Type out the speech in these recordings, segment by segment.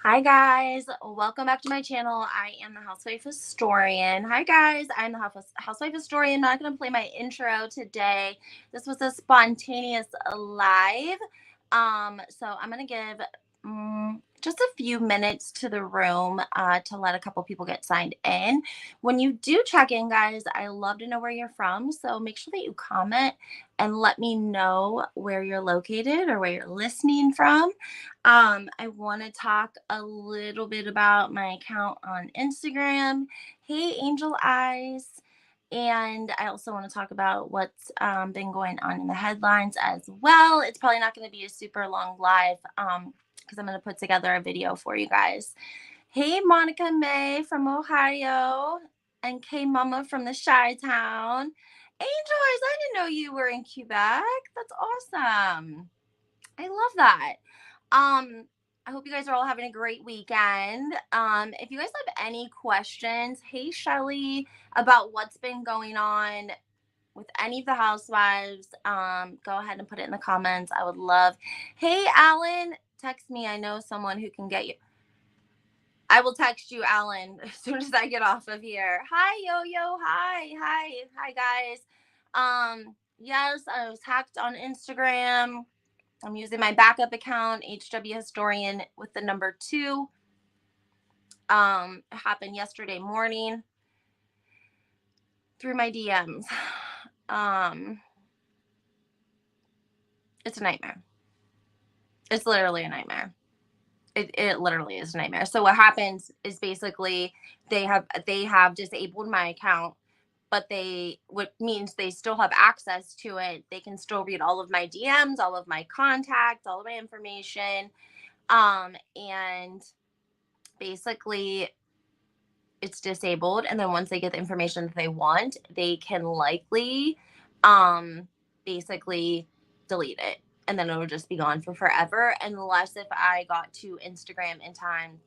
Hi guys, welcome back to my channel. I am the Housewife Historian. Hi guys, I'm the Housewife Historian. I'm not going to play my intro today. This was a spontaneous live. So I'm going to give just a few minutes to the room to let a couple people get signed in. When you do check in, guys, I love to know where you're from. So make sure that you comment and let me know where you're located or where you're listening from. I want to talk a little bit about my account on Instagram. Hey, Angel Eyes. And I also want to talk about what's been going on in the headlines as well. It's probably not going to be a super long live because I'm going to put together a video for you guys. Hey, Monica May from Ohio and K Mama from the Chi Town. Angel Eyes, I didn't know you were in Quebec. That's awesome. I love that. I hope you guys are all having a great weekend. If you guys have any questions, hey Shelly, about what's been going on with any of the housewives, go ahead and put it in the comments. I would love. Hey Alan, text me. I know someone who can get you. I will text you, Alan, as soon as I get off of here. Hi, Yo Yo. Hi, guys. Yes, I was hacked on Instagram. I'm using my backup account, HW Historian with the number 2. It happened yesterday morning through my DMs. It's a nightmare. It's literally a nightmare. It literally is a nightmare. So what happens is basically they have disabled my account, but what means they still have access to it. They can still read all of my DMs, all of my contacts, all of my information. And basically it's disabled, and then once they get the information that they want, they can likely basically delete it, and then it'll just be gone for forever, unless if I got to Instagram in time.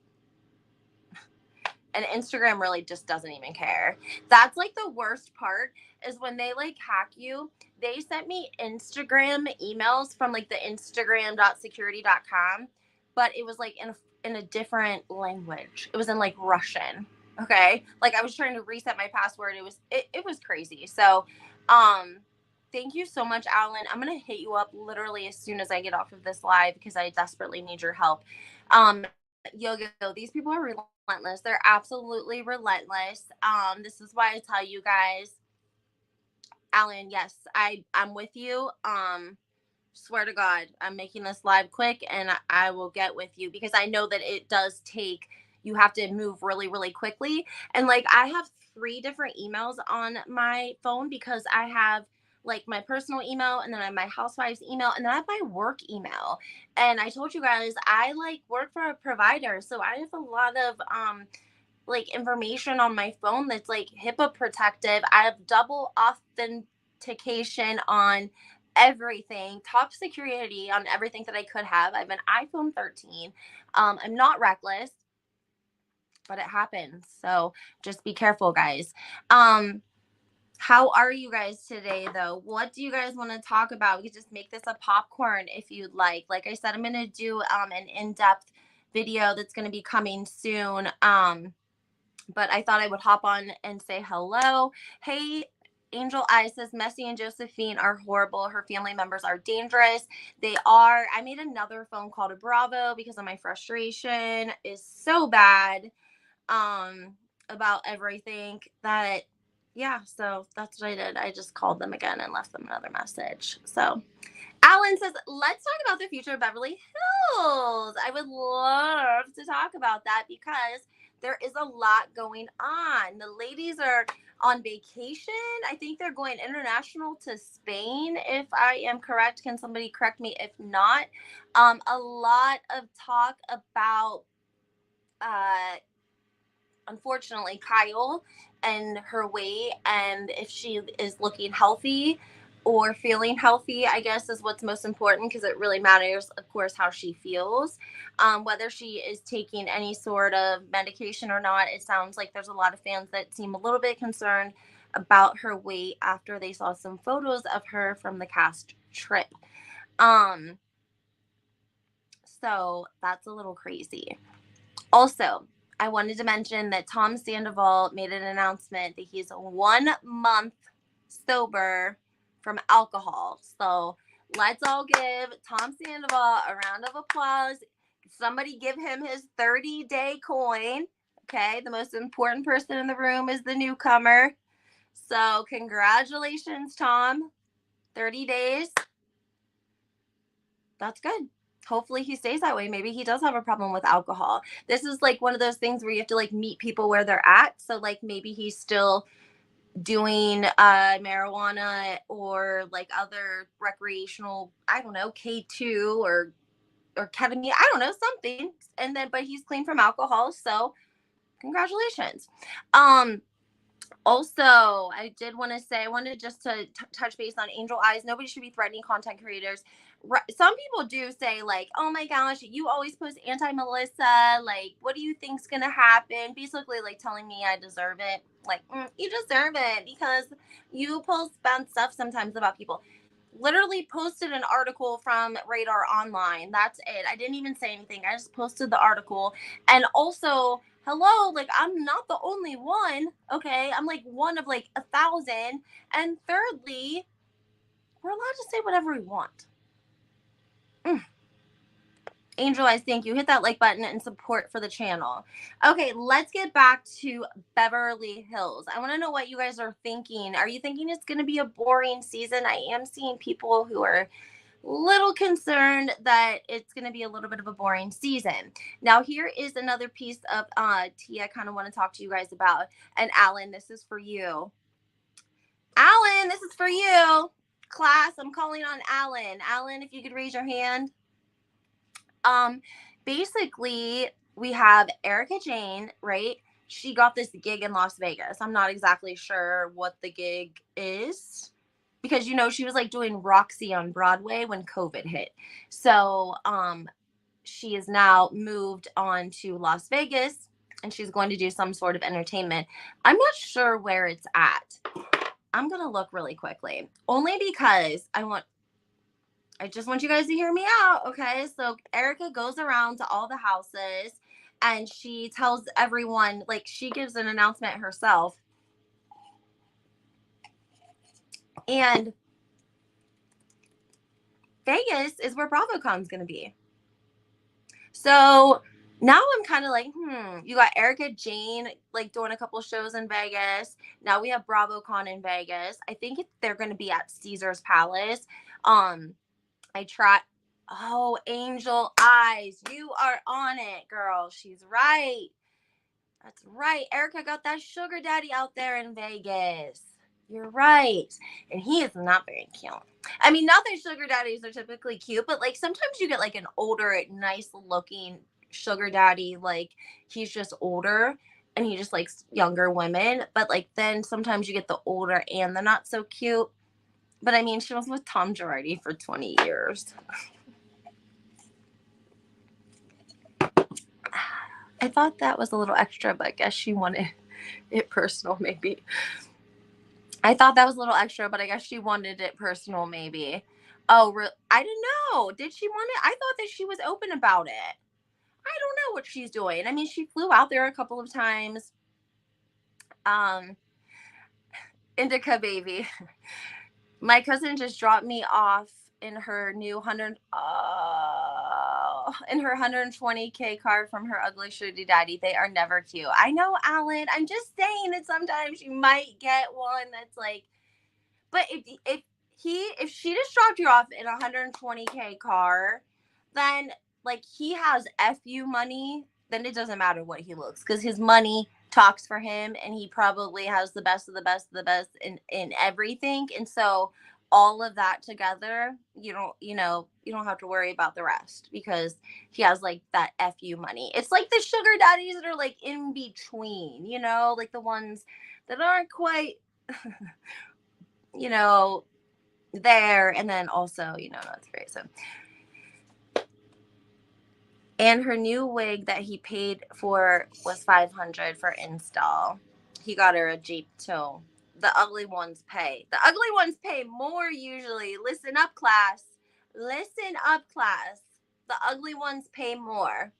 And Instagram really just doesn't even care. That's like the worst part, is when they like hack you. They sent me Instagram emails from like the instagram.security.com, but it was like in a different language. It was in like Russian. Okay? Like I was trying to reset my password. It was crazy. So, thank you so much, Alan. I'm going to hit you up literally as soon as I get off of this live because I desperately need your help. Yo, these people are relentless. They're absolutely relentless. This is why I tell you guys, Alan, yes, I'm with you. Swear to God, I'm making this live quick, and I will get with you because I know that it does take. You have to move really, really quickly, and like I have 3 different emails on my phone because I have like my personal email, and then I have my housewife's email, and then I have my work email. And I told you guys I like work for a provider, so I have a lot of like information on my phone that's like HIPAA protective. I have double authentication on everything, top security on everything that I could have. I have an iPhone 13. I'm not reckless, but it happens. So just be careful, guys. How are you guys today, though? What do you guys want to talk about? We could just make this a popcorn if you'd like. Like I said, I'm going to do an in-depth video that's going to be coming soon. But I thought I would hop on and say hello. Hey, Angel Eyes says Messi and Josephine are horrible. Her family members are dangerous. They are. I made another phone call to Bravo because of my frustration is so bad about everything that, yeah, so that's what I did. I just called them again and left them another message. So Alan says, let's talk about the future of Beverly Hills. I would love to talk about that because there is a lot going on. The ladies are on vacation. I think they're going international to Spain, if I am correct. Can somebody correct me if not? A lot of talk about, unfortunately, Kyle and her weight, and if she is looking healthy or feeling healthy, I guess is what's most important because it really matters, of course, how she feels. Whether she is taking any sort of medication or not, it sounds like there's a lot of fans that seem a little bit concerned about her weight after they saw some photos of her from the cast trip. So that's a little crazy. Also, I wanted to mention that Tom Sandoval made an announcement that he's 1 month sober from alcohol. So let's all give Tom Sandoval a round of applause. Somebody give him his 30-day coin. Okay, the most important person in the room is the newcomer. So congratulations, Tom. 30 days. That's good. Hopefully he stays that way. Maybe he does have a problem with alcohol. This is like one of those things where you have to like meet people where they're at. So like maybe he's still doing marijuana or like other recreational, I don't know, K2 or ketamine, I don't know, something. And then but he's clean from alcohol, so congratulations. Also, I did want to say, I wanted just to touch base on Angel Eyes. Nobody should be threatening content creators. Some people do say, like, oh my gosh, you always post anti Melissa. Like, what do you think's going to happen? Basically, like, telling me I deserve it. Like, you deserve it because you post bad stuff sometimes about people. Literally posted an article from Radar Online. That's it. I didn't even say anything. I just posted the article. And also, hello, like I'm not the only one. Okay, I'm like one of like 1,000. And thirdly, we're allowed to say whatever we want. Angel Eyes, thank you. Hit that like button and support for the channel. Okay, let's get back to Beverly Hills. I want to know what you guys are thinking. Are you thinking it's going to be a boring season? I am seeing people who are little concerned that it's going to be a little bit of a boring season. Now, here is another piece of tea I kind of want to talk to you guys about. And Alan, this is for you. Alan, this is for you. Class, I'm calling on Alan. Alan, if you could raise your hand. Basically, we have Erica Jane, right? She got this gig in Las Vegas. I'm not exactly sure what the gig is because she was like doing Roxy on Broadway when COVID hit. So she is now moved on to Las Vegas and she's going to do some sort of entertainment. I'm not sure where it's at. I'm gonna look really quickly, only because I just want you guys to hear me out, okay? So Erica goes around to all the houses and she tells everyone, like she gives an announcement herself. And Vegas is where BravoCon's going to be. So now I'm kind of like, you got Erica Jane like doing a couple shows in Vegas. Now we have BravoCon in Vegas. I think they're going to be at Caesar's Palace. I try. Oh, Angel Eyes, you are on it, girl. She's right. That's right. Erica got that sugar daddy out there in Vegas. You're right. And he is not very cute. I mean, not that sugar daddies are typically cute, but like sometimes you get like an older, nice looking sugar daddy. Like he's just older and he just likes younger women. But like then sometimes you get the older and the not so cute. But I mean, she was with Tom Girardi for 20 years. I thought that was a little extra, but I guess she wanted it personal, maybe. I thought that was a little extra, but I guess she wanted it personal, maybe. Oh, I didn't know. Did she want it? I thought that she was open about it. I don't know what she's doing. I mean, she flew out there a couple of times. Indica baby. My cousin just dropped me off in her new 120K car from her ugly sugar daddy. They are never cute. I know, Alan. I'm just saying that sometimes you might get one that's like, but if she just dropped you off in a 120K car, then like he has FU money, then it doesn't matter what he looks because his money talks for him and he probably has the best of the best of the best in everything. And so all of that together, you don't have to worry about the rest because he has like that FU money. It's like the sugar daddies that are like in between, like the ones that aren't quite there, and then also, that's great. So, and her new wig that he paid for was $500 for install. He got her a Jeep too. The ugly ones pay. The ugly ones pay more usually. Listen up, class. Listen up, class. The ugly ones pay more.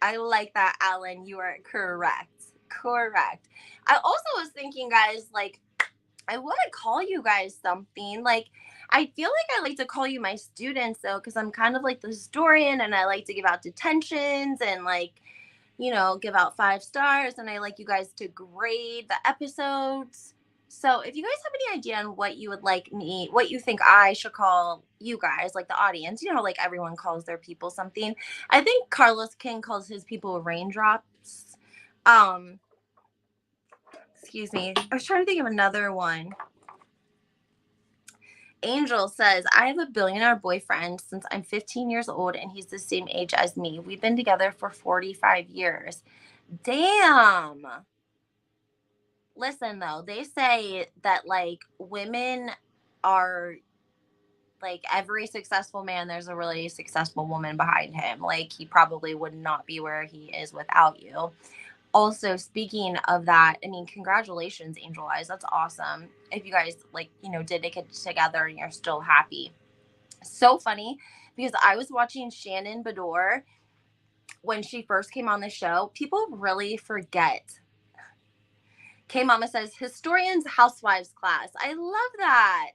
I like that, Alan. You are correct. Correct. I also was thinking, guys, like, I want to call you guys something. Like, I feel like I like to call you my students, though, because I'm kind of like the historian and I like to give out detentions and, like, give out 5 stars. And I like you guys to grade the episodes. So if you guys have any idea on what you would like me, what you think I should call you guys, like the audience, like everyone calls their people something. I think Carlos King calls his people raindrops. Um, Excuse me. I was trying to think of another one. Angel says, I have a billionaire boyfriend since I'm 15 years old and he's the same age as me. We've been together for 45 years. Damn. Listen, though, they say that, like, women are, like, every successful man, there's a really successful woman behind him. Like, he probably would not be where he is without you. Also, speaking of that, I mean, congratulations, Angel Eyes. That's awesome. If you guys, like, did it together and you're still happy. So funny because I was watching Shannon Bedore when she first came on the show. People really forget. K Mama says, historians, housewives class. I love that.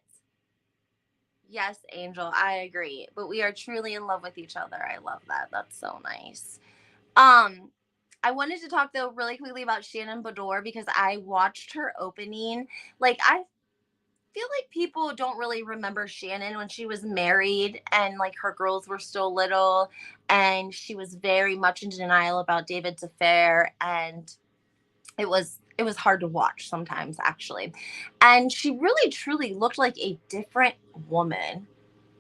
Yes, Angel, I agree. But we are truly in love with each other. I love that. That's so nice. I wanted to talk though really quickly about Shannon Bedore because I watched her opening. Like, I feel like people don't really remember Shannon when she was married and, like, her girls were still little and she was very much in denial about David's affair, and it was hard to watch sometimes, actually. And she really truly looked like a different woman.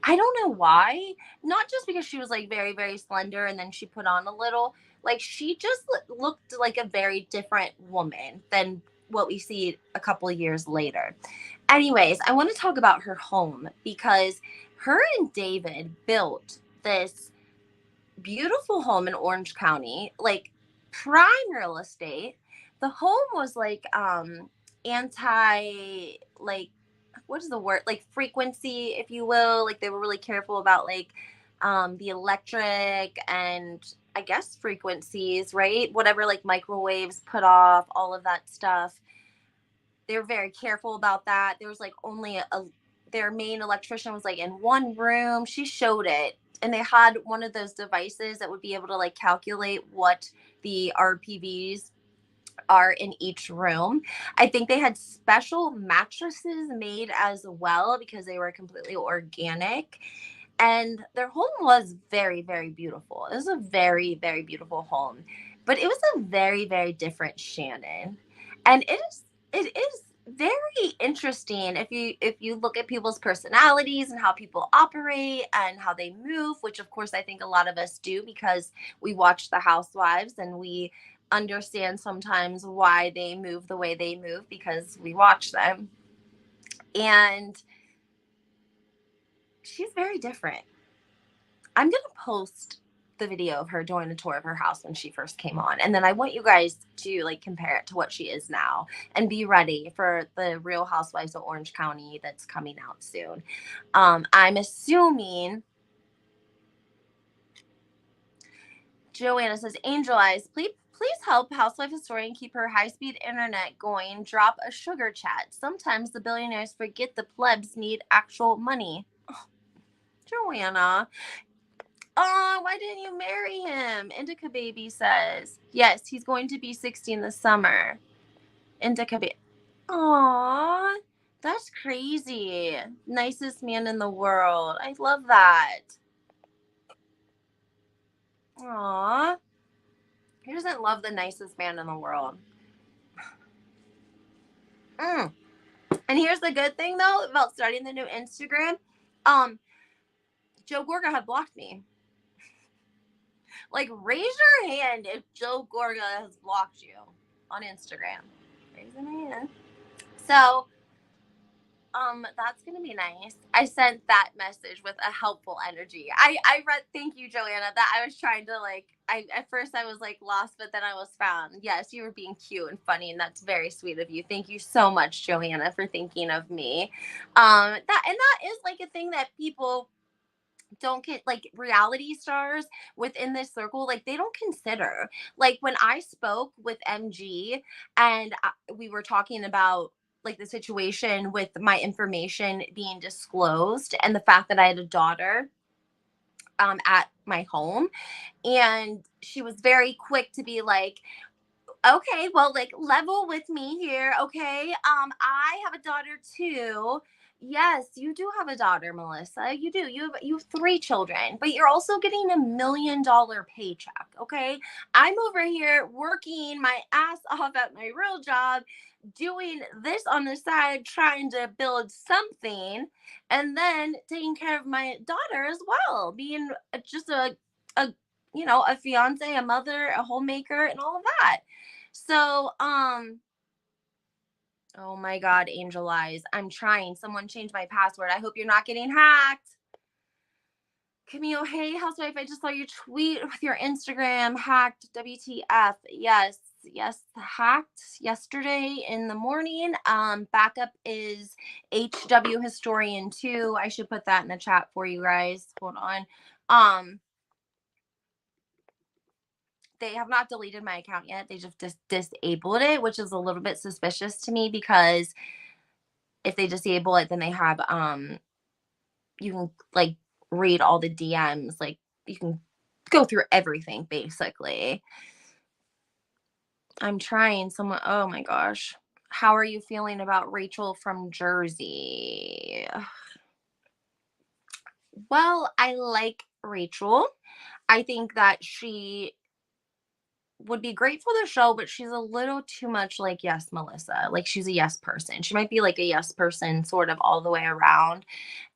I don't know why. Not just because she was, like, very, very slender and then she put on a little. Like, she just looked like a very different woman than what we see a couple of years later. Anyways, I want to talk about her home because her and David built this beautiful home in Orange County, like prime real estate. The home was like anti, like, what is the word, like frequency, if you will. Like, they were really careful about, like, the electric and, I guess, frequencies, right? Whatever, like, microwaves put off, all of that stuff. They were very careful about that. There was, like, only their main electrician was, like, in one room. She showed it, and they had one of those devices that would be able to, like, calculate what the RPVs are in each room. I think they had special mattresses made as well because they were completely organic. And their home was very, very beautiful. It was a very, very beautiful home, but it was a very, very different Shannon. And it is very interesting if you look at people's personalities and how people operate and how they move, which of course I think a lot of us do because we watch the Housewives and we understand sometimes why they move the way they move because we watch them. And she's very different. I'm going to post the video of her doing a tour of her house when she first came on. And then I want you guys to, like, compare it to what she is now and be ready for the Real Housewives of Orange County that's coming out soon. I'm assuming Joanna says, Angel Eyes, please help Housewife historian keep her high-speed internet going. Drop a sugar chat. Sometimes the billionaires forget the plebs need actual money. Oh, Joanna. Oh, why didn't you marry him? Indica Baby says, yes, he's going to be 16 this summer. Indica Baby. Aw, that's crazy. Nicest man in the world. I love that. Aw. Who doesn't love the nicest man in the world? Mm. And here's the good thing, though, about starting the new Instagram. Joe Gorga had blocked me. Like, raise your hand if Joe Gorga has blocked you on Instagram. Raise your hand. So, that's gonna be nice. I sent that message with a helpful energy. I read. Thank you, Joanna. That I was trying to, like. At first I was, like, lost, but then I was found. Yes, you were being cute and funny, and that's very sweet of you. Thank you so much, Joanna, for thinking of me. That is, like, a thing that people don't get like reality stars within this circle, like they don't consider, like when I spoke with MG and we were talking about like the situation with my information being disclosed and the fact that I had a daughter at my home, and she was very quick to be like, okay, well, like level with me here, okay? I have a daughter too. Yes, you do have a daughter, Melissa. You do. You have three children, but you're also getting $1 million paycheck, okay? I'm over here working my ass off at my real job, doing this on the side, trying to build something, and then taking care of my daughter as well, being just a a fiance, a mother, a homemaker, and all of that. So, oh my God, Angel Eyes. I'm trying. Someone changed my password. I hope you're not getting hacked. Camille, hey, housewife, I just saw your tweet with your Instagram hacked. WTF. Yes, yes, hacked yesterday in the morning. Backup is HW Historian 2. I should put that in the chat for you guys. Hold on. They have not deleted my account yet. They just disabled it, which is a little bit suspicious to me because if they disable it, then they have you can like read all the DMs, like you can go through everything basically. I'm trying someone, oh my gosh. How are you feeling about Rachel from Jersey? Well, I like Rachel. I think that she would be great for the show, but she's a little too much like yes, Melissa. Like she's a yes person. She might be like a yes person sort of all the way around.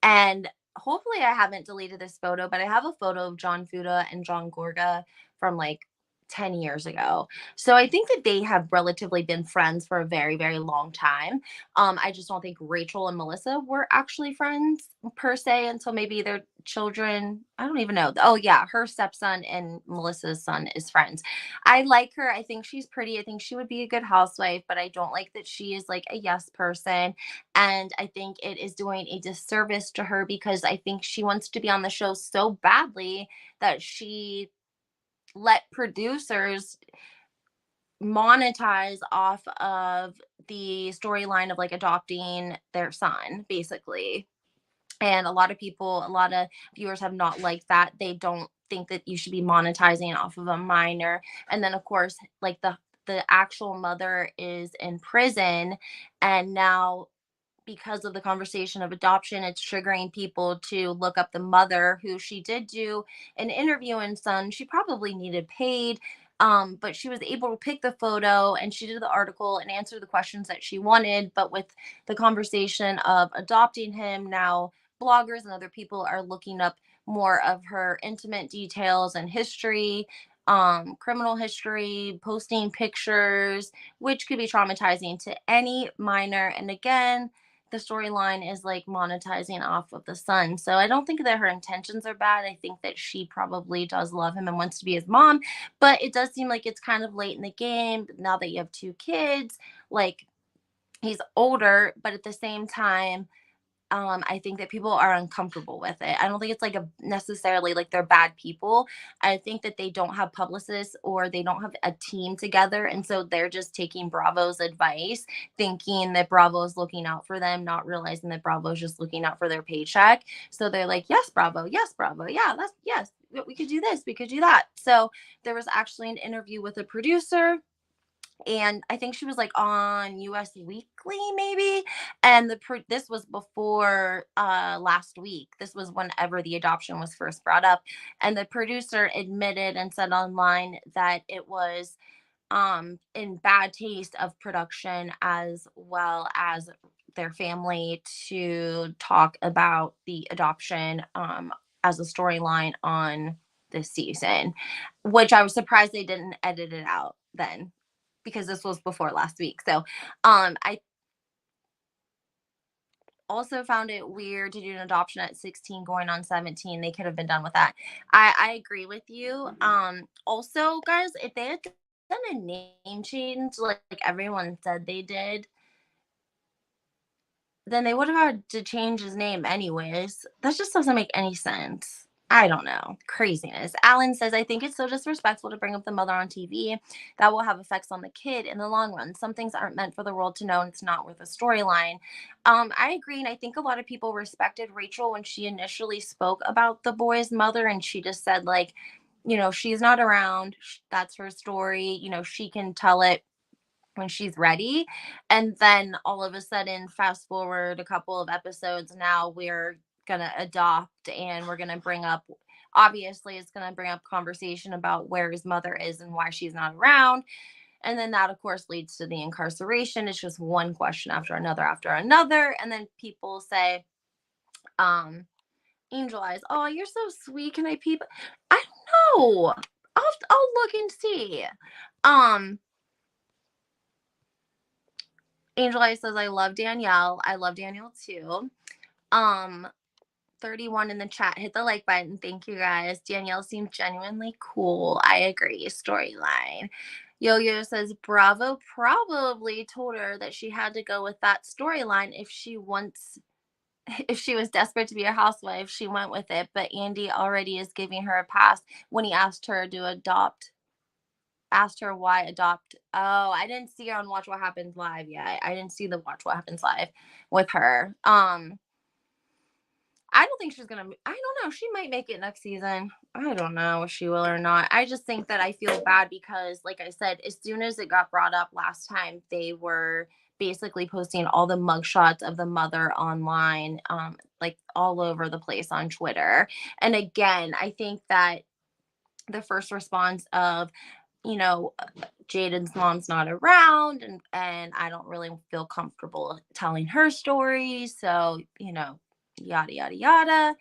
And hopefully I haven't deleted this photo, but I have a photo of John Fuda and John Gorga from like 10 years ago. So I think that they have relatively been friends for a very, very long time. I just don't think Rachel and Melissa were actually friends per se until maybe their children. I don't even know. Oh, yeah. Her stepson and Melissa's son is friends. I like her. I think she's pretty. I think she would be a good housewife, but I don't like that she is like a yes person. And I think it is doing a disservice to her because I think she wants to be on the show so badly that she let producers monetize off of the storyline of like adopting their son, basically. And a lot of people, a lot of viewers have not liked that. They don't think that you should be monetizing off of a minor. And then, of course, like the actual mother is in prison, and now because of the conversation of adoption, it's triggering people to look up the mother who she did do an interview in Sun. She probably needed paid, but she was able to pick the photo and she did the article and answer the questions that she wanted. But with the conversation of adopting him, now bloggers and other people are looking up more of her intimate details and history, criminal history, posting pictures, which could be traumatizing to any minor. And again, the storyline is like monetizing off of the son. So I don't think that her intentions are bad. I think that she probably does love him and wants to be his mom, but it does seem like it's kind of late in the game now that you have two kids. Like he's older, but at the same time, I think that people are uncomfortable with it. I don't think it's like a necessarily like they're bad people. I think that they don't have publicists or they don't have a team together. And so they're just taking Bravo's advice, thinking that Bravo is looking out for them, not realizing that Bravo is just looking out for their paycheck. So they're like, yes, Bravo, yes, Bravo. Yeah, that's yes, we could do this, we could do that. So there was actually an interview with a producer, and I think she was like on US Weekly maybe, and this was before last week. This was whenever the adoption was first brought up, and the producer admitted and said online that it was in bad taste of production as well as their family to talk about the adoption as a storyline on this season, which I was surprised they didn't edit it out then because this was before last week. So I also found it weird to do an adoption at 16 going on 17. They could have been done with that. I agree with you. Also, guys, if they had done a name change like everyone said they did, then they would have had to change his name anyways. That just doesn't make any sense. I don't know. Craziness. Alan says, I think it's so disrespectful to bring up the mother on TV. That will have effects on the kid in the long run. Some things aren't meant for the world to know, and it's not worth a storyline. I agree. And I think a lot of people respected Rachel when she initially spoke about the boy's mother. And she just said, like, she's not around. That's her story. She can tell it when she's ready. And then all of a sudden, fast forward a couple of episodes, now we're gonna adopt and we're gonna bring up, obviously it's gonna bring up conversation about where his mother is and why she's not around. And then that of course leads to the incarceration. It's just one question after another. And then people say, um, Angel Eyes, oh, you're so sweet. Can I peep? I don't know. I'll look and see. Um, Angel Eye says, I love Danielle. I love Danielle too. Um, 31 in the chat. Hit the like button. Thank you guys. Danielle seems genuinely cool. I agree. Storyline. Yo Yo says, Bravo probably told her that she had to go with that storyline if she was desperate to be a housewife, she went with it. But Andy already is giving her a pass when he asked her why adopt. Oh, I didn't see her on Watch What Happens Live yet. I didn't see the Watch What Happens Live with her. I don't think she's gonna. I don't know. She might make it next season. I don't know if she will or not. I just think that I feel bad because, like I said, as soon as it got brought up last time, they were basically posting all the mugshots of the mother online, like all over the place on Twitter. And again, I think that the first response of, you know, Jaden's mom's not around and I don't really feel comfortable telling her story. So, yada yada yada.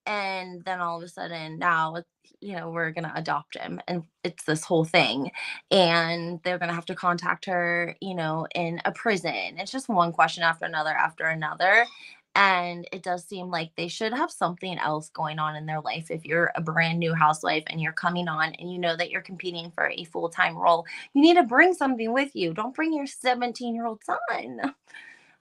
And then all of a sudden now we're gonna adopt him and it's this whole thing. And they're gonna have to contact her, in a prison. It's just one question after another. And it does seem like they should have something else going on in their life. If you're a brand new housewife and you're coming on and you know that you're competing for a full-time role, you need to bring something with you. Don't bring your 17-year-old son.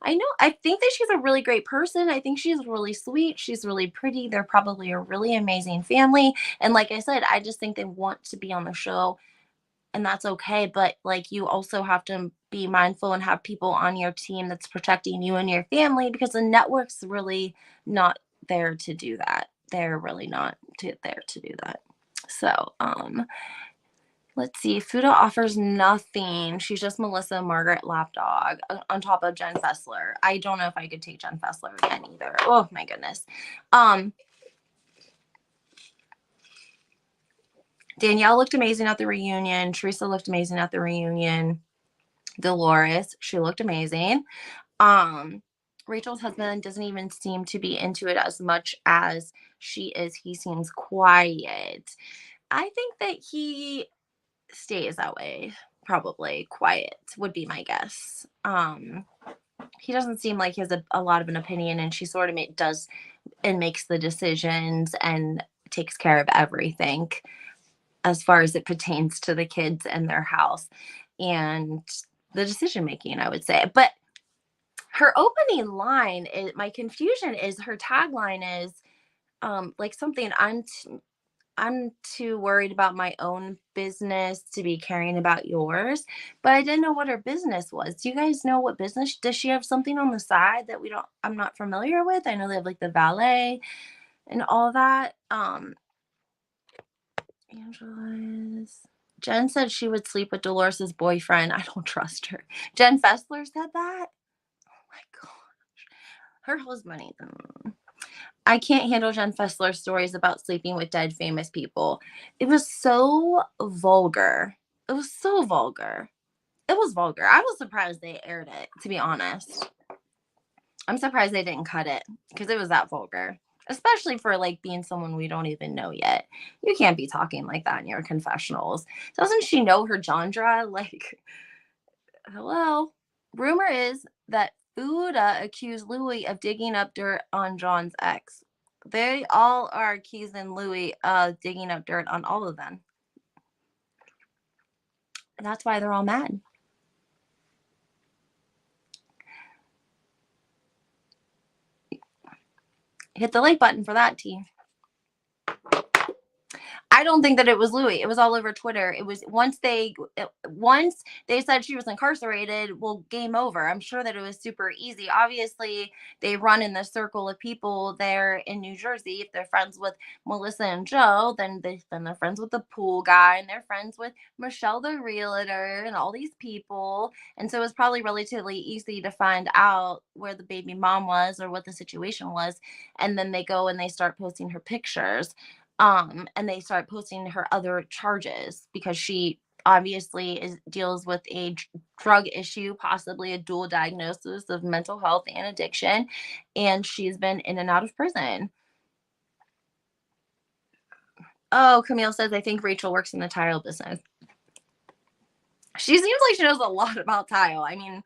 I think that she's a really great person. I think she's really sweet. She's really pretty. They're probably a really amazing family. And like I said, I just think they want to be on the show and that's okay. But like you also have to be mindful and have people on your team that's protecting you and your family because the network's really not there to do that. They're really not there to do that. So, let's see. Fuda offers nothing. She's just Melissa Margaret Lapdog on top of Jen Fessler. I don't know if I could take Jen Fessler again either. Oh my goodness. Danielle looked amazing at the reunion. Teresa looked amazing at the reunion. Dolores, she looked amazing. Rachel's husband doesn't even seem to be into it as much as she is. He seems quiet. I think that he stays that way. Probably quiet would be my guess. He doesn't seem like he has a lot of an opinion, and she sort of does and makes the decisions and takes care of everything as far as it pertains to the kids and their house and the decision making, I would say. But her opening line is, my confusion is her tagline is like something, I'm too worried about my own business to be caring about yours. But I didn't know what her business was. Do you guys know what business? Does she have something on the side that I'm not familiar with? I know they have like the valet and all that. Angela's. Jen said she would sleep with Dolores's boyfriend. I don't trust her. Jen Fessler said that? Oh my gosh. Her husband. I can't handle Jen Fessler's stories about sleeping with dead famous people. It was so vulgar. It was so vulgar. It was vulgar. I was surprised they aired it, to be honest. I'm surprised they didn't cut it because it was that vulgar, especially for like being someone we don't even know yet. You can't be talking like that in your confessionals. Doesn't she know her genre? Like, hello. Rumor is that Fuda accused Louis of digging up dirt on John's ex. They all are accusing Louis of digging up dirt on all of them. And that's why they're all mad. Hit the like button for that, T. I don't think that it was Louis. It was all over Twitter. It was once they said she was incarcerated, well, game over. I'm sure that it was super easy. Obviously, they run in the circle of people there in New Jersey. If they're friends with Melissa and Joe, then they're friends with the pool guy, and they're friends with Michelle the realtor, and all these people. And so it was probably relatively easy to find out where the baby mom was or what the situation was. And then they go and they start posting her pictures, and they start posting her other charges because she obviously deals with a drug issue, possibly a dual diagnosis of mental health and addiction, and she's been in and out of prison. Oh, Camille says, I think Rachel works in the tile business. She seems like she knows a lot about tile. I mean,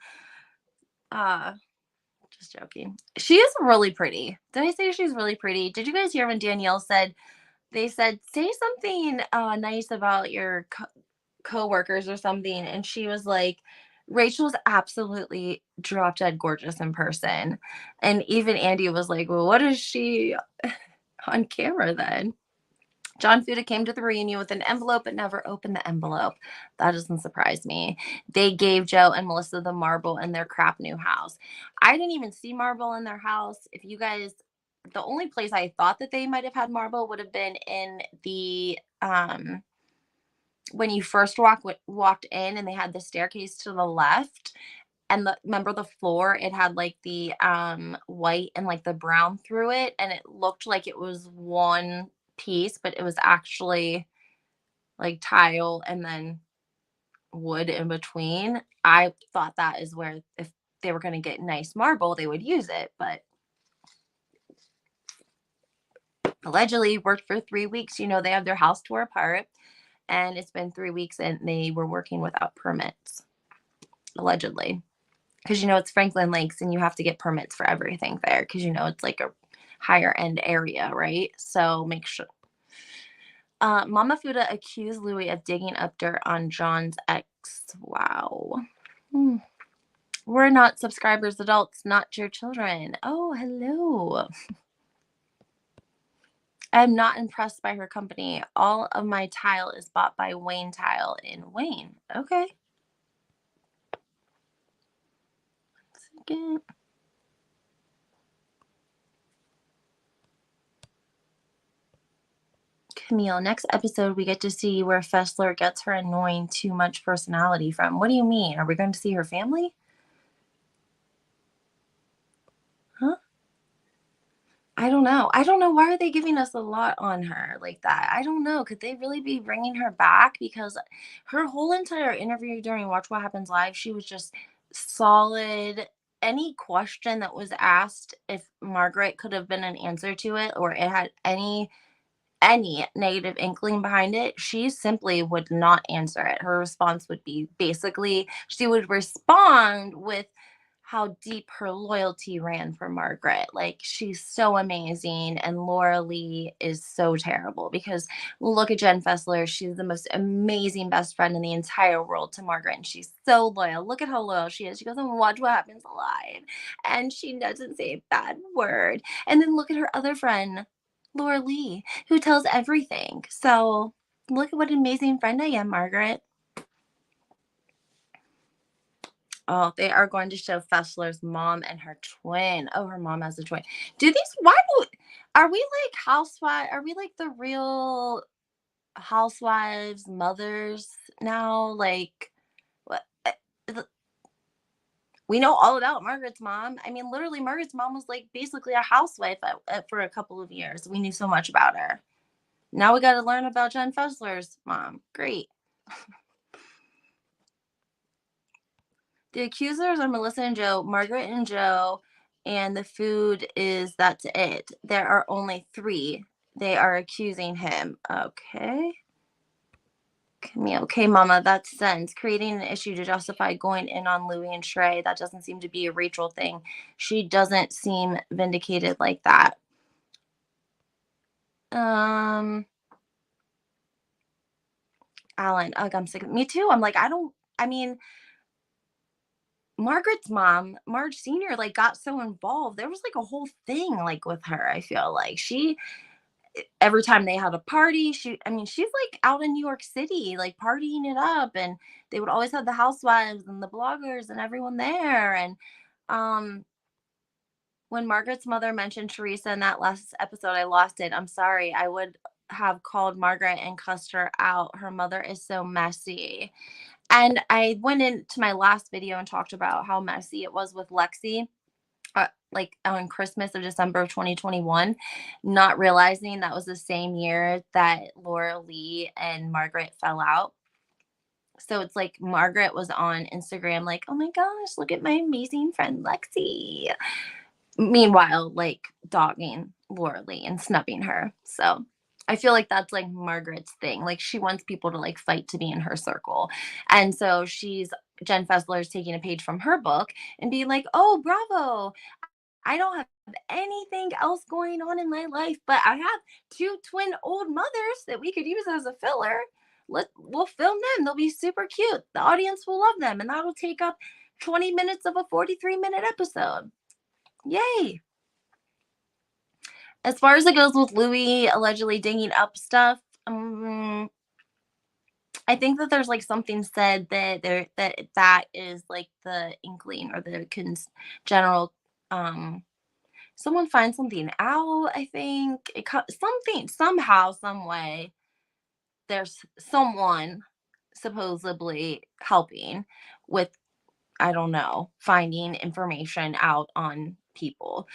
uh just joking. She is really pretty. Did I say she's really pretty? Did you guys hear when Danielle said, they said, say something nice about your coworkers or something, and she was like, Rachel's absolutely drop dead gorgeous in person. And even Andy was like, well, what is she on camera then? John Fuda came to the reunion with an envelope but never opened the envelope. That doesn't surprise me. They gave Joe and Melissa the marble in their crap new house. I didn't even see marble in their house. If you guys, the only place I thought that they might have had marble would have been in the when you first walked in, and they had the staircase to the left, and remember the floor, it had like the white and like the brown through it, and it looked like it was one piece, but it was actually like tile and then wood in between. I thought that is where, if they were going to get nice marble, they would use it, but allegedly worked for 3 weeks. They have their house tore apart, and it's been 3 weeks, and they were working without permits, allegedly. Because it's Franklin Lakes, and you have to get permits for everything there, because it's like a higher end area, right? So make sure. Mama Fuda accused Louis of digging up dirt on John's ex. Wow. We're not subscribers, adults, not your children. Oh, hello. I'm not impressed by her company. All of my tile is bought by Wayne Tile in Wayne. Okay. 1 second. Camille, next episode we get to see where Fessler gets her annoying too much personality from. What do you mean? Are we going to see her family? Huh? I don't know. Why are they giving us a lot on her like that? I don't know. Could they really be bringing her back? Because her whole entire interview during Watch What Happens Live, she was just solid. Any question that was asked, if Margaret could have been an answer to it, or it had any negative inkling behind it, she simply would not answer it. Her response would be, basically, she would respond with how deep her loyalty ran for Margaret. Like, she's so amazing, and Laura Lee is so terrible, because look at Jen Fessler. She's the most amazing best friend in the entire world to Margaret, and she's so loyal. Look at how loyal she is. She goes and watch What Happens Live, and she doesn't say a bad word. And then look at her other friend, Laura Lee, who tells everything. So look at what an amazing friend I am, Margaret. Oh, they are going to show Fessler's mom and her twin. Oh, her mom has a twin. Are we like housewife? Are we like the real housewives, mothers now? Like, what? We know all about Margaret's mom. I mean, literally, Margaret's mom was like basically a housewife for a couple of years. We knew so much about her. Now we got to learn about Jen Fessler's mom. Great. The accusers are Melissa and Joe, Margaret and Joe, and the food is that's it. There are only 3. They are accusing him. Okay. Camille. Okay, Mama, that's sense. Creating an issue to justify going in on Louis and Trey. That doesn't seem to be a Rachel thing. She doesn't seem vindicated like that. Alan, I'm sick. Me too. I'm like, I mean, Margaret's mom, Marge Sr., like got so involved. There was like a whole thing like with her. I feel like every time they had a party, she's like out in New York City, like partying it up, and they would always have the housewives and the bloggers and everyone there. And um when Margaret's mother mentioned Teresa in that last episode, I lost it. I'm sorry. I would have called Margaret and cussed her out. Her mother is so messy. And I went into my last video and talked about how messy it was with Lexi, like on Christmas of December of 2021, not realizing that was the same year that Laura Lee and Margaret fell out. So it's like Margaret was on Instagram, like, oh my gosh, look at my amazing friend Lexi. Meanwhile, like dogging Laura Lee and snubbing her. So I feel like that's like Margaret's thing. Like she wants people to like fight to be in her circle. And so Jen Fessler is taking a page from her book and being like, oh, bravo. I don't have anything else going on in my life, but I have two twin old mothers that we could use as a filler. We'll film them. They'll be super cute. The audience will love them, and that'll take up 20 minutes of a 43-minute episode. Yay. As far as it goes with Louis allegedly digging up stuff, I think that there's like something said that that is like the inkling or the general someone finds something out. I think something somehow some way there's someone supposedly helping with, I don't know, finding information out on people,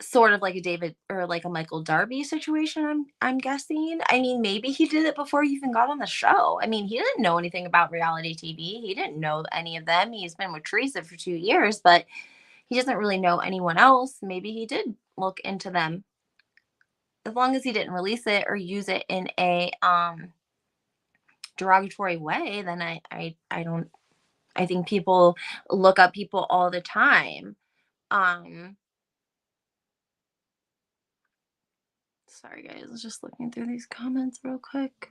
sort of like a David or like a Michael Darby situation. I'm guessing. I mean, maybe he did it before he even got on the show. I mean, he didn't know anything about reality TV. He didn't know any of them. He's been with Teresa for 2 years, but he doesn't really know anyone else. Maybe he did look into them. As long as he didn't release it or use it in a derogatory way, then I don't. I think people look up people all the time. Um Sorry guys, I was just looking through these comments real quick.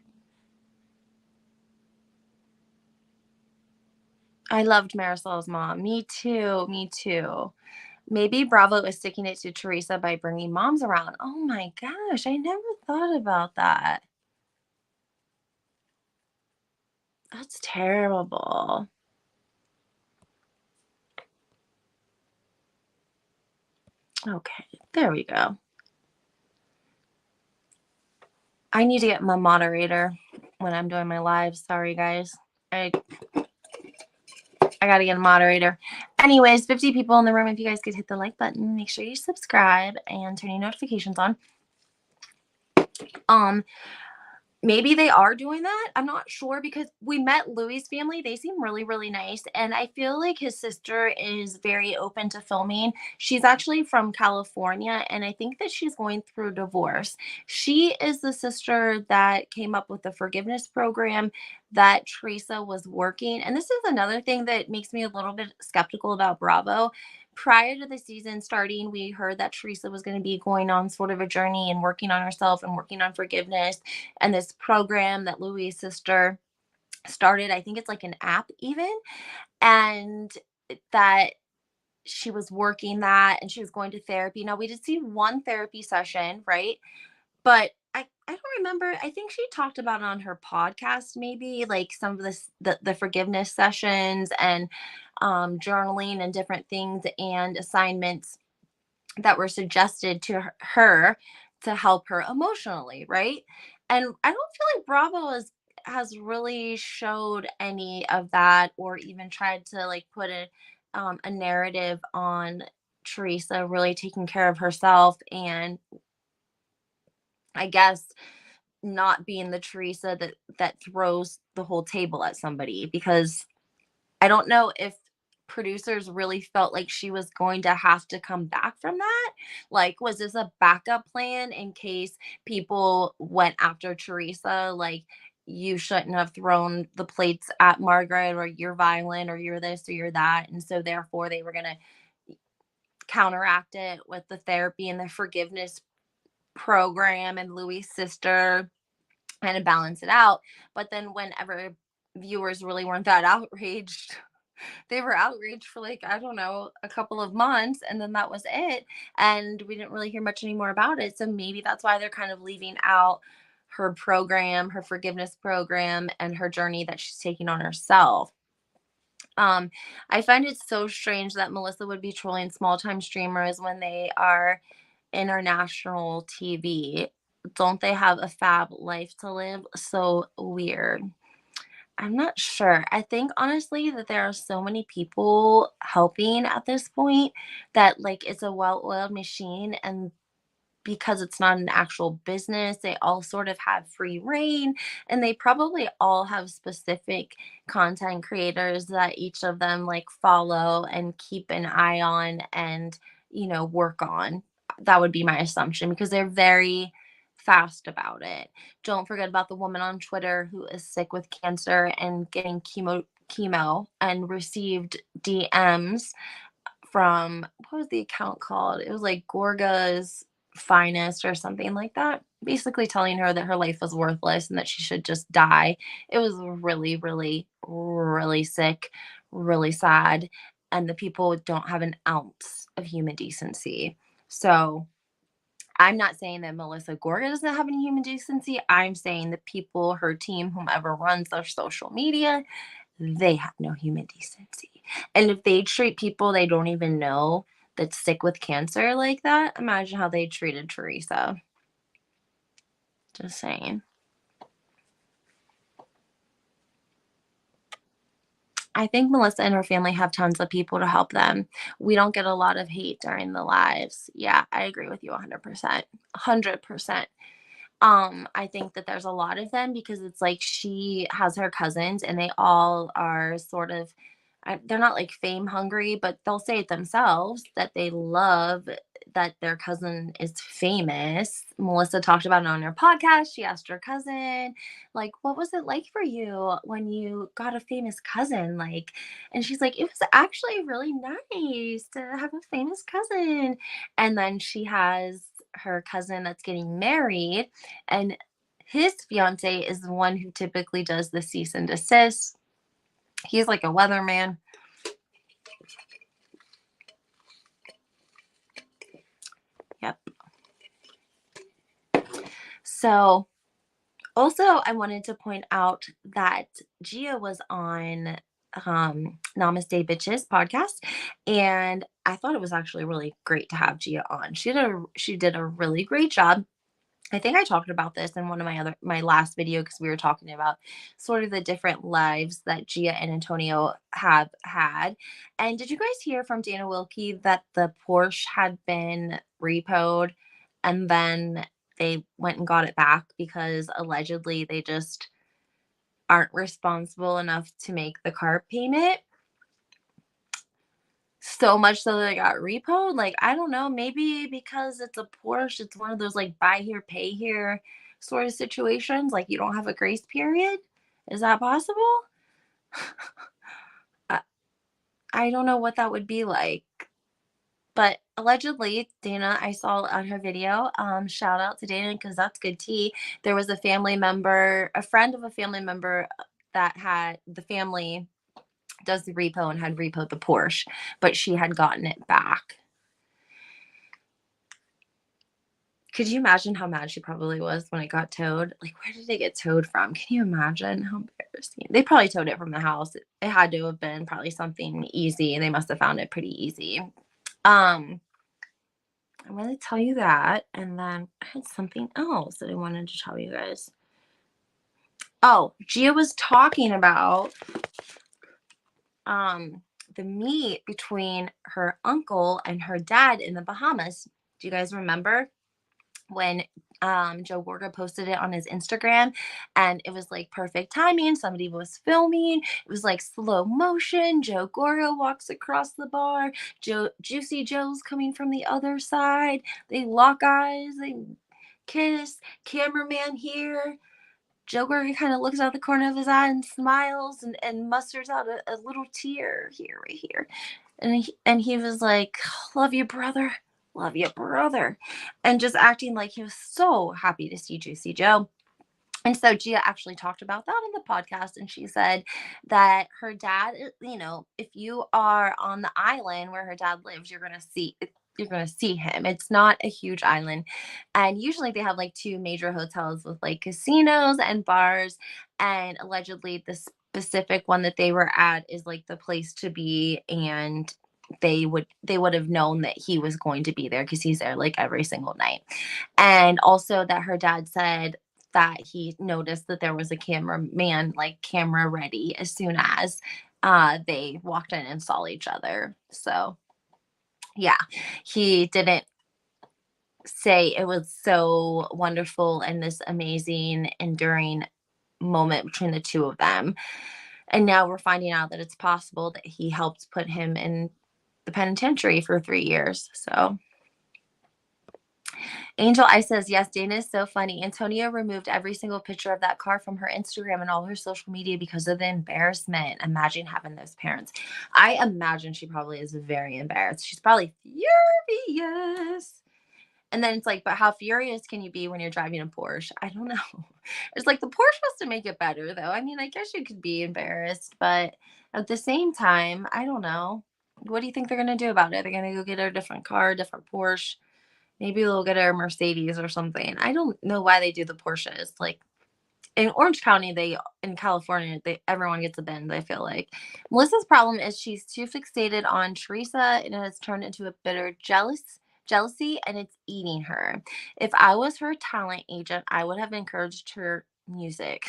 I loved Marisol's mom. Me too. Me too. Maybe Bravo is sticking it to Teresa by bringing moms around. Oh my gosh, I never thought about that. That's terrible. Okay, there we go. I need to get my moderator when I'm doing my live. Sorry, guys. I got to get a moderator. Anyways, 50 people in the room. If you guys could hit the like button, make sure you subscribe and turn your notifications on. Maybe they are doing that. I'm not sure because we met Louis' family. They seem really, really nice. And I feel like his sister is very open to filming. She's actually from California, and I think that she's going through a divorce. She is the sister that came up with the forgiveness program that Teresa was working. And this is another thing that makes me a little bit skeptical about Bravo. Prior to the season starting, we heard that Teresa was going to be going on sort of a journey and working on herself and working on forgiveness, and this program that Louis' sister started. I think it's like an app even, and that she was working that and she was going to therapy. Now we did see one therapy session, right? But I don't remember. I think she talked about it on her podcast, maybe like some of this the forgiveness sessions and journaling and different things and assignments that were suggested to her to help her emotionally, right? And I don't feel like Bravo has really showed any of that or even tried to like put a narrative on Teresa really taking care of herself and I guess not being the Teresa that throws the whole table at somebody, because I don't know if producers really felt like she was going to have to come back from that. Like, was this a backup plan in case people went after Teresa? Like, you shouldn't have thrown the plates at Margaret, or you're violent, or you're this, or you're that. And so, therefore, they were going to counteract it with the therapy and the forgiveness program and Louis' sister kind of balance it out. But then, whenever viewers really weren't that outraged, They were outraged for like, I don't know, a couple of months, and then that was it. And we didn't really hear much anymore about it. So maybe that's why they're kind of leaving out her program, her forgiveness program, and her journey that she's taking on herself. Um, I find it so strange that Melissa would be trolling small time streamers when they are international TV. Don't they have a fab life to live? So weird. I'm not sure. I think honestly that there are so many people helping at this point that like it's a well-oiled machine, and because it's not an actual business, they all sort of have free reign, and they probably all have specific content creators that each of them like follow and keep an eye on and, work on. That would be my assumption because they're very fast about it. Don't forget about the woman on Twitter who is sick with cancer and getting chemo and received DMs from, what was the account called? It was like Gorga's Finest or something like that. Basically telling her that her life was worthless and that she should just die. It was really, really, really sick, really sad. And the people don't have an ounce of human decency. So I'm not saying that Melissa Gorga doesn't have any human decency. I'm saying the people, her team, whomever runs their social media, they have no human decency. And if they treat people they don't even know that's sick with cancer like that, imagine how they treated Teresa. Just saying. I think Melissa and her family have tons of people to help them. We don't get a lot of hate during the lives. Yeah, I agree with you 100%. 100%. I think that there's a lot of them because it's like she has her cousins and they all are sort of, they're not like fame hungry, but they'll say it themselves that they love that their cousin is famous. Melissa talked about it on her podcast. She asked her cousin, like, what was it like for you when you got a famous cousin? Like, and she's like, it was actually really nice to have a famous cousin. And then she has her cousin that's getting married, and his fiance is the one who typically does the cease and desist. He's like a weatherman. Yep. So, also, I wanted to point out that Gia was on Namaste Bitches podcast, and I thought it was actually really great to have Gia on. She did a really great job. I think I talked about this in one of my last video because we were talking about sort of the different lives that Gia and Antonio have had. And did you guys hear from Dana Wilkie that the Porsche had been repoed and then they went and got it back because allegedly they just aren't responsible enough to make the car payment? So much so that it got repoed? Like, I don't know, maybe because it's a Porsche, it's one of those, like, buy here, pay here sort of situations, like, you don't have a grace period? Is that possible? I I don't know what that would be like, but allegedly, Dana, I saw on her video, shout out to Dana because that's good tea. There was a family member, a friend of a family member, that had the family does the repo and had repoed the Porsche, but she had gotten it back. Could you imagine how mad she probably was when it got towed? Like, where did it get towed from? Can you imagine how embarrassing? They probably towed it from the house. It had to have been probably something easy. They must have found it pretty easy. I'm going to tell you that. And then I had something else that I wanted to tell you guys. Oh, Gia was talking about the meet between her uncle and her dad in the Bahamas. Do you guys remember when Joe Gorga posted it on his Instagram, and it was like perfect timing? Somebody was filming. It was like slow motion. Joe Gorga walks across the bar. Juicy Joe's coming from the other side. They lock eyes. They kiss. Cameraman here. Joe Gorga kind of looks out the corner of his eye and smiles and musters out a little tear here, right here. And he was like, love you, brother. Love you, brother. And just acting like he was so happy to see Juicy Joe. And so Gia actually talked about that on the podcast, and she said that her dad, if you are on the island where her dad lives, you're going to see him. It's not a huge island. And usually they have like two major hotels with like casinos and bars, and allegedly the specific one that they were at is like the place to be, and they would have known that he was going to be there because he's there like every single night. And also that her dad said that he noticed that there was a cameraman, like camera ready, as soon as they walked in and saw each other. So yeah, he didn't say it was so wonderful and this amazing, enduring moment between the two of them. And now we're finding out that it's possible that he helped put him in the penitentiary for 3 years. So Angel I says, yes, Dana is so funny. Antonia removed every single picture of that car from her Instagram and all her social media because of the embarrassment. Imagine having those parents. I imagine she probably is very embarrassed. She's probably furious. And then it's like, but how furious can you be when you're driving a Porsche? I don't know. It's like the Porsche has to make it better, though. I mean, I guess you could be embarrassed, but at the same time, I don't know. What do you think they're going to do about it? They're going to go get her a different car, a different Porsche. Maybe they'll get her a Mercedes or something. I don't know why they do the Porsches. Like in Orange County, in California, everyone gets a Benz, I feel like. Melissa's problem is she's too fixated on Teresa and it has turned into a bitter jealousy and it's eating her. If I was her talent agent, I would have encouraged her music.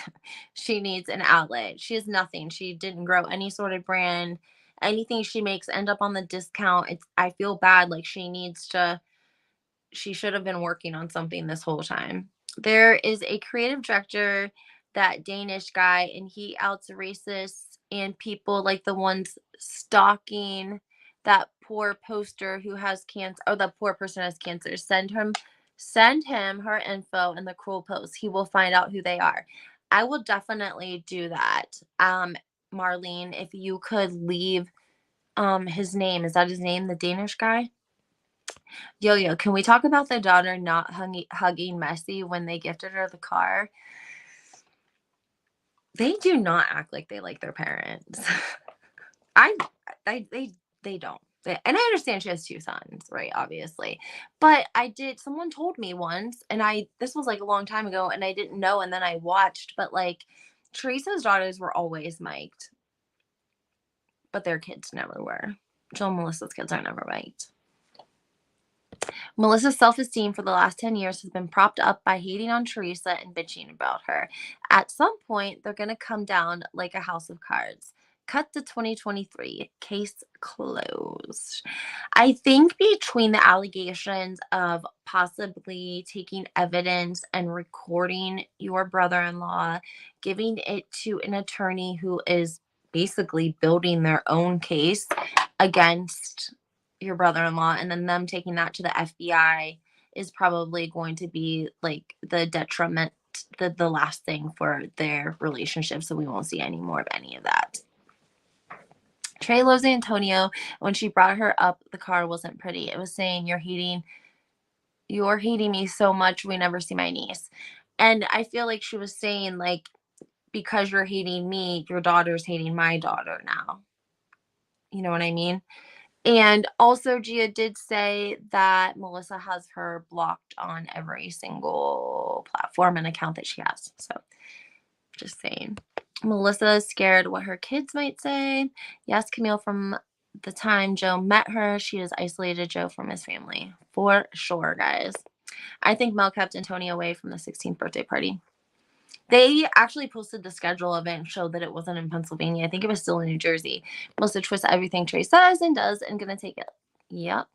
She needs an outlet. She has nothing. She didn't grow any sort of brand. Anything she makes end up on the discount. I feel bad. Like she should have been working on something this whole time. There is a creative director, that Danish guy, and he outs racists and people like the ones stalking that poor poster who has cancer, or the poor person has cancer. Send him her info and the cruel post. He will find out who they are. I will definitely do that. Marlene, if you could leave his name. Is that his name, the Danish guy? Yo, can we talk about the daughter not hugging Messi when they gifted her the car? They do not act like they like their parents. I, they don't. And I understand she has two sons, right? Obviously, but someone told me once, and this was like a long time ago, and I didn't know, and then I watched, but like Teresa's daughters were always mic'd, but their kids never were. Jill and Melissa's kids are never mic'd. Melissa's self-esteem for the last 10 years has been propped up by hating on Teresa and bitching about her. At some point, they're going to come down like a house of cards. Cut to 2023. Case closed. I think between the allegations of possibly taking evidence and recording your brother-in-law, giving it to an attorney who is basically building their own case against your brother-in-law, and then them taking that to the FBI is probably going to be like the detriment, the last thing for their relationship. So we won't see any more of any of that. Trey loves Antonio. When she brought her up, the car wasn't pretty. It was saying, you're hating me so much, we never see my niece. And I feel like she was saying, like, because you're hating me, your daughter's hating my daughter now. You know what I mean? And also, Gia did say that Melissa has her blocked on every single platform and account that she has. So, just saying. Melissa is scared what her kids might say. Yes, Camille, from the time Joe met her, she has isolated Joe from his family. For sure, guys. I think Mel kept Antonia away from the 16th birthday party. They actually posted the schedule of it and showed that it wasn't in Pennsylvania. I think it was still in New Jersey. Melissa twists everything Trey says and does and gonna take it. Yep.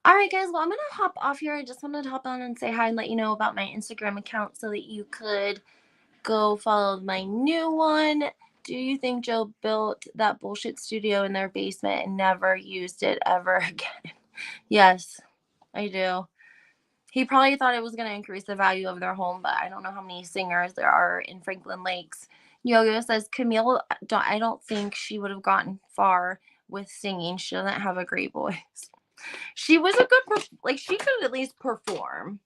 All right, guys. Well, I'm gonna hop off here. I just wanted to hop on and say hi and let you know about my Instagram account so that you could go follow my new one. Do you think Joe built that bullshit studio in their basement and never used it ever again? Yes, I do. He probably thought it was going to increase the value of their home, but I don't know how many singers there are in Franklin Lakes. Yo-Yo says, Camille, I don't think she would have gotten far with singing. She doesn't have a great voice. She was a good, she could at least perform.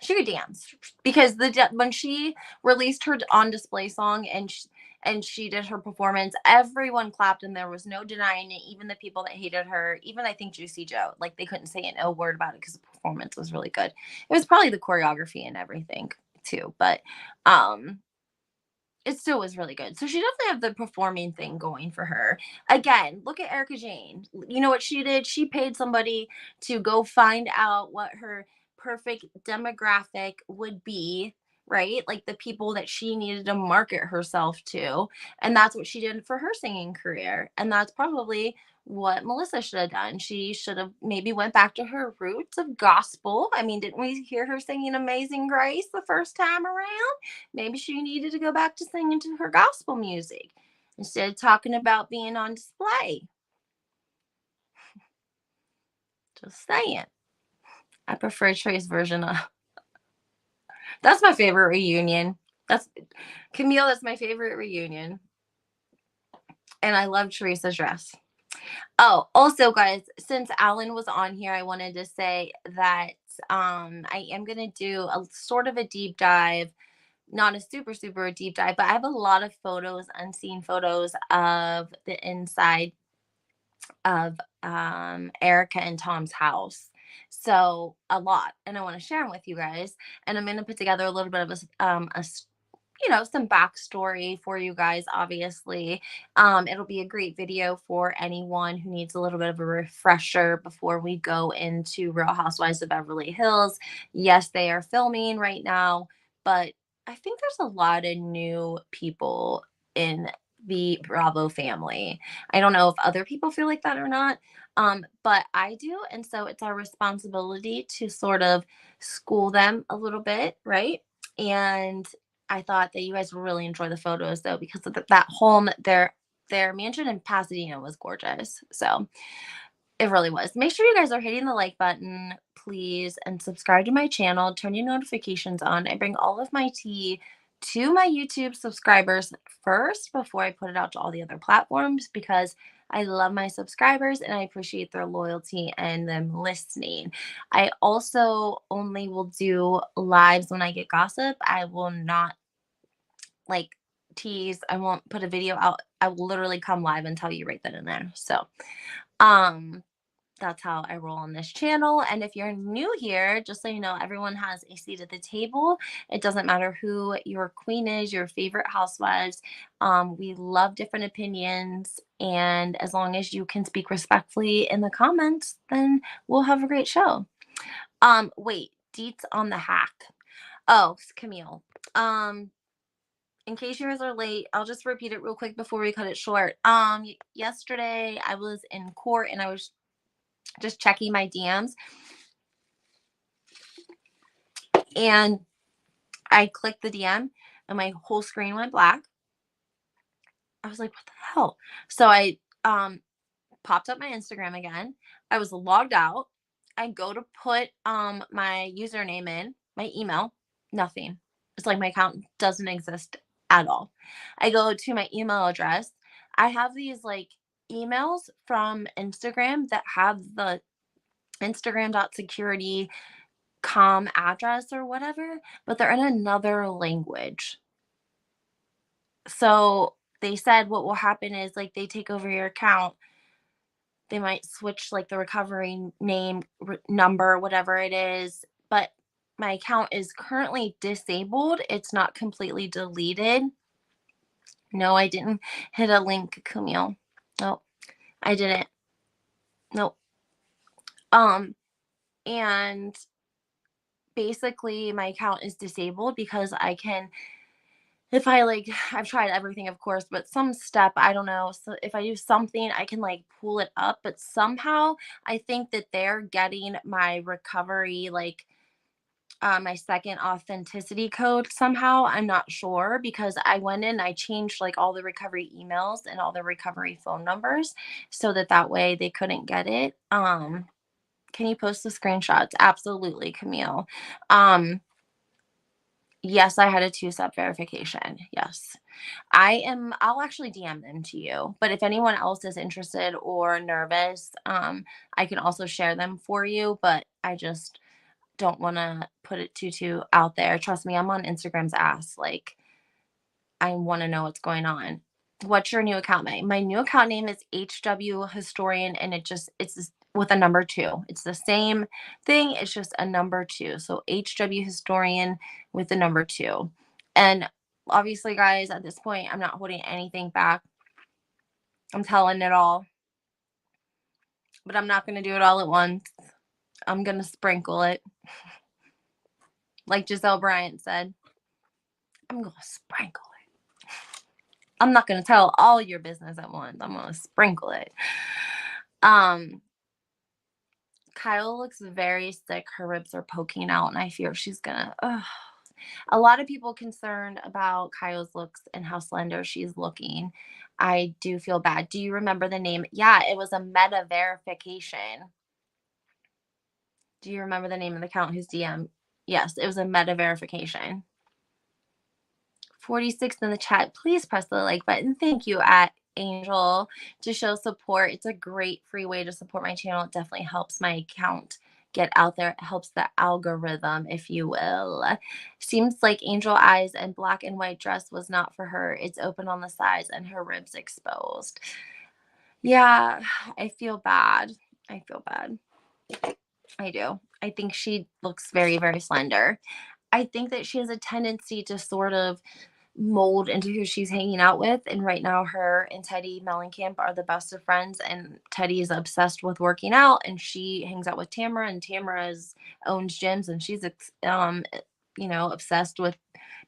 She could dance because when she released her on display song and she did her performance, everyone clapped and there was no denying it. Even the people that hated her, even I think Juicy Joe, like they couldn't say an ill word about it because the performance was really good. It was probably the choreography and everything too, but um it still was really good. So she definitely have the performing thing going for her. Again, look at Erica Jane. You know what she did? She paid somebody to go find out what her perfect demographic would be, right? Like the people that she needed to market herself to. And that's what she did for her singing career. And that's probably what Melissa should have done. She should have maybe went back to her roots of gospel. I mean, didn't we hear her singing Amazing Grace the first time around? Maybe she needed to go back to singing to her gospel music instead of talking about being on display. Just saying. I prefer Trey's version of. That's my favorite reunion. That's Camille. That's my favorite reunion, and I love Teresa's dress. Oh, also, guys, since Alan was on here, I wanted to say that I am gonna do a sort of a deep dive, not a super deep dive, but I have a lot of photos, unseen photos of the inside of Erica and Tom's house. So a lot, and I want to share them with you guys. And I'm going to put together a little bit of some backstory for you guys. Obviously, it'll be a great video for anyone who needs a little bit of a refresher before we go into Real Housewives of Beverly Hills. Yes, they are filming right now, but I think there's a lot of new people in the Bravo family. I don't know if other people feel like that or not, but I do. And so it's our responsibility to sort of school them a little bit, right? And I thought that you guys will really enjoy the photos though, because of that home, their mansion in Pasadena was gorgeous. So it really was. Make sure you guys are hitting the like button, please, and subscribe to my channel. Turn your notifications on. I bring all of my tea to my YouTube subscribers first before I put it out to all the other platforms because I love my subscribers and I appreciate their loyalty and them listening. I also only will do lives when I get gossip. I will not like tease. I won't put a video out. I will literally come live and tell you right then and there. So, um, that's how I roll on this channel. And if you're new here, just so you know, everyone has a seat at the table. It doesn't matter who your queen is, your favorite housewives. We love different opinions. And as long as you can speak respectfully in the comments, then we'll have a great show. Wait, deets on the hack. Oh, Camille. In case you guys are late, I'll just repeat it real quick before we cut it short. Yesterday I was in court and I was just checking my DMs and I clicked the DM and my whole screen went black. I was like, what the hell? So I popped up my Instagram again. I was logged out. I go to put my username in, my email, nothing. It's like my account doesn't exist at all. I go to my email address. I have these like emails from Instagram that have the Instagram.security com address or whatever, but they're in another language. So they said what will happen is like they take over your account. They might switch like the recovery name, number, whatever it is, but my account is currently disabled. It's not completely deleted. No, I didn't hit a link, Camille. Nope, I didn't. Nope. And basically my account is disabled because I can if I like I've tried everything of course, but some step, I don't know. So if I do something, I can like pull it up, but somehow I think that they're getting my recovery like my second authenticity code somehow. I'm not sure because I went in, I changed like all the recovery emails and all the recovery phone numbers so that way they couldn't get it. Can you post the screenshots? Absolutely, Camille. Yes, I had a two-step verification. Yes. I'll actually DM them to you. But if anyone else is interested or nervous, I can also share them for you. But don't want to put it too out there. Trust me, I'm on Instagram's ass. Like, I want to know what's going on. What's your new account name? My new account name is HW Historian, and it's with a number two. It's the same thing. It's just a number two. So HW Historian with the number two. And obviously, guys, at this point, I'm not holding anything back. I'm telling it all, but I'm not going to do it all at once. I'm going to sprinkle it. Like Giselle Bryant said, I'm going to sprinkle it. I'm not going to tell all your business at once. I'm going to sprinkle it. Kyle looks very sick. Her ribs are poking out, and I fear she's gonna. A lot of people concerned about Kyle's looks and how slender she's looking. I do feel bad. Do you remember the name? Yeah, it was a meta verification. Do you remember the name of the account whose DM? Yes, it was a meta verification. 46 in the chat. Please press the like button. Thank you, at Angel, to show support. It's a great free way to support my channel. It definitely helps my account get out there. It helps the algorithm, if you will. Seems like angel eyes and black and white dress was not for her. It's open on the sides and her ribs exposed. Yeah, I feel bad. I feel bad. I do. I think she looks very, very slender. I think that she has a tendency to sort of mold into who she's hanging out with. And right now, her and Teddy Mellencamp are the best of friends. And Teddy is obsessed with working out, and she hangs out with Tamara. And Tamara owns gyms, and she's obsessed with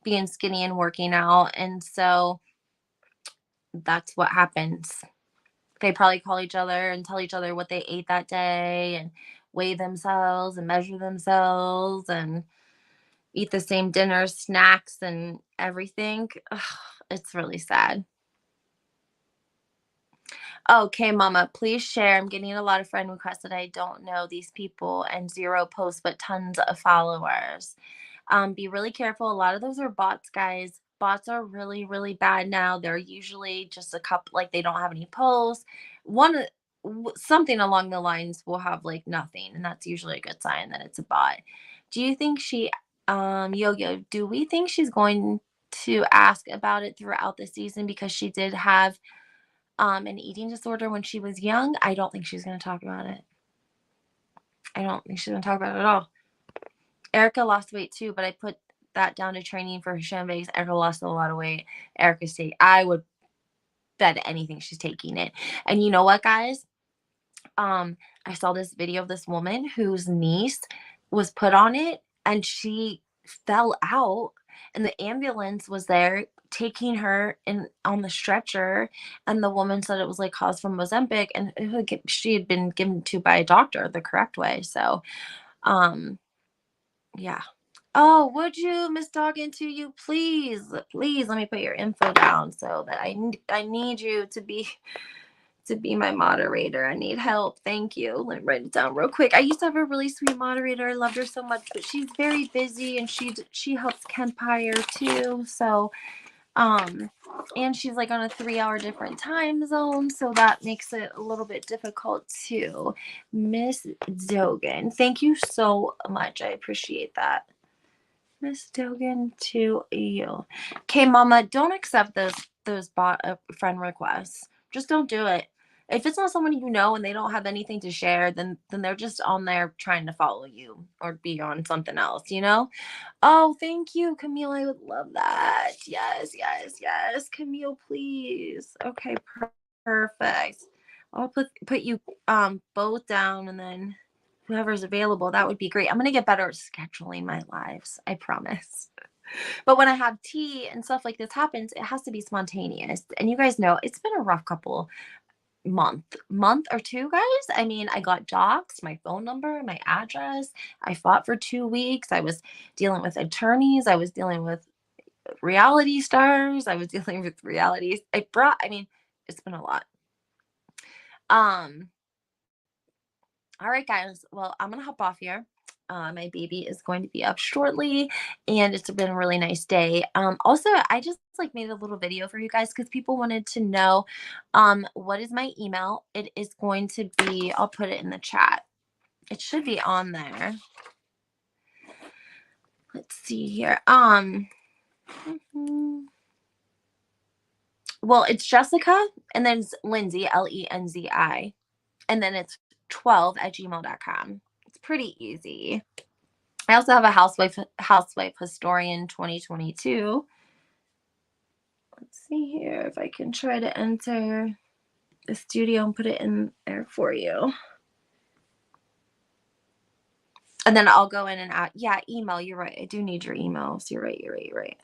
being skinny and working out. And so that's what happens. They probably call each other and tell each other what they ate that day, and weigh themselves and measure themselves and eat the same dinners, snacks, and everything. Ugh, it's really sad. Okay, Mama, please share. I'm getting a lot of friend requests that I don't know these people, and 0 posts, but tons of followers. Be really careful. A lot of those are bots, guys. Bots are really, really bad now. They're usually just a couple, like they don't have any posts. Something along the lines will have like nothing, and that's usually a good sign that it's a bot. Do you think Yo-Yo, do we think she's going to ask about it throughout the season because she did have an eating disorder when she was young? I don't think she's going to talk about it. I don't think she's going to talk about it at all. Erica lost weight too, but I put that down to training for Hashem Vegas. Erica lost a lot of weight. Erica stayed. I would bet anything she's taking it. And you know what, guys? I saw this video of this woman whose niece was put on it, and she fell out, and the ambulance was there taking her in on the stretcher, and the woman said it was like caused from Ozempic, and she had been given to by a doctor the correct way. So yeah. Oh, would you, Miss Doggin, to you, please let me put your info down so that I need you to be my moderator. I need help. Thank you. Let me write it down real quick. I used to have a really sweet moderator. I loved her so much, but she's very busy, and she helps Kempire too. So and she's like on a 3-hour different time zone, so that makes it a little bit difficult too. Miss Dogan, thank you so much. I appreciate that. Miss Dogan, to you. Okay, Mama, don't accept those bot friend requests. Just don't do it. If it's not someone you know and they don't have anything to share, then they're just on there trying to follow you or be on something else, you know? Oh, thank you, Camille. I would love that. Yes, yes, yes. Camille, please. Okay, perfect. I'll put you both down, and then whoever's available, that would be great. I'm gonna get better at scheduling my lives, I promise. But when I have tea and stuff like this happens, it has to be spontaneous. And you guys know it's been a rough couple month or two, guys. I mean, I got doxxed, my phone number, my address. I fought for 2 weeks. I was dealing with attorneys. I was dealing with reality stars. I was dealing with realities. It's been a lot. All right, guys. Well, I'm gonna hop off here. My baby is going to be up shortly, and it's been a really nice day. Also, I just like made a little video for you guys because people wanted to know what is my email. It is going to be, I'll put it in the chat. It should be on there. let's see here. Well, it's Jessica and then it's Lindsay, Lenzi, and then it's 12 at gmail.com. It's pretty easy. I also have a housewife historian 2022. Let's see here if I can try to enter the studio and put it in there for you. And then I'll go in and add, yeah, email. You're right. I do need your emails. You're right.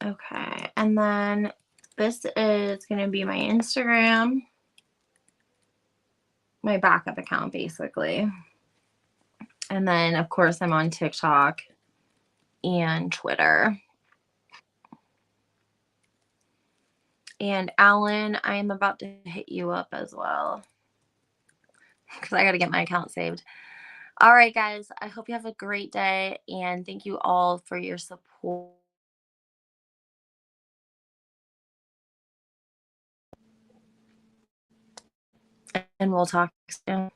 Okay. And then this is going to be my Instagram, my backup account, basically. And then, of course, I'm on TikTok and Twitter. And Alan, I am about to hit you up as well because I got to get my account saved. All right, guys. I hope you have a great day. And thank you all for your support. And we'll talk soon.